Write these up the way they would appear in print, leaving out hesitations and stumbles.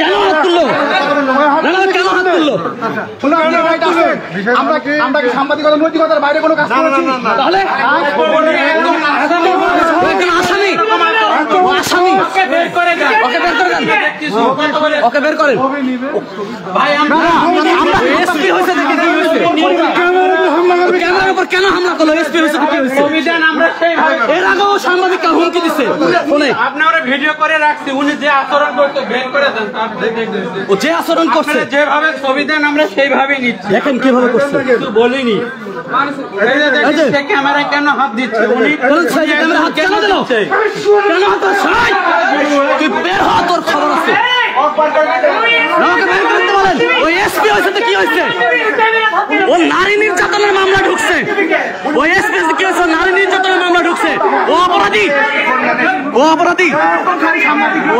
কেন হাত তুললো? কেন হাত তুললো? আমরা কি সাংবাদিকতা নৈতিকতার বাইরে কোনো কাজ করেছি? তাহলে আসামি আসামি ওকে বের করেন। ক্যামেরার উপর কেন হামলা করলো? এসপি হয়েছে কি হয়েছে? এর আগেও সাংবাদিককে হুমকি দিচ্ছে ফোনে। আপনারা ভিডিও করে রাখছি, উনি যে আচরণ করতে বের করে দেন। ও যে আচরণ করছে, যেভাবে ছবি দেন আমরা সেইভাবেই নিচ্ছি। দেখেন কিভাবে করছে, বলিনি ক্যামেরায় কেন হাত দিচ্ছে উনি? ক্যামেরা হাত কেন দিল? কেন হাত? তুই বের হ, তোর খবর আছে। ওই এসপি হয়েছে তো কি হয়েছে? ও নারী নির্যাতনের মামলা ঢুকছে। ওই এসপি কি হয়েছে? নারী নির্যাতনের মামলা ঢুকছে। ও অপরাধী, ও অপরাধী,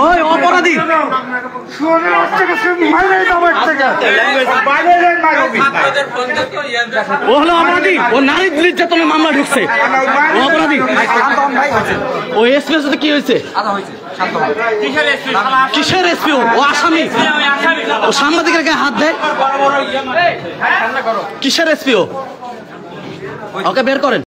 ওই অপরাধী। ও হলো অপরাধী, ও নারী নির্যাতনের মামলা ঢুকছে, ও অপরাধী। ওই এসপি সাথে কি হয়েছে? কিসের এসপি? ও আসামি, ও সাংবাদিকের গায়ে হাত দেয়। কিসের এসপি? ওকে বের করেন।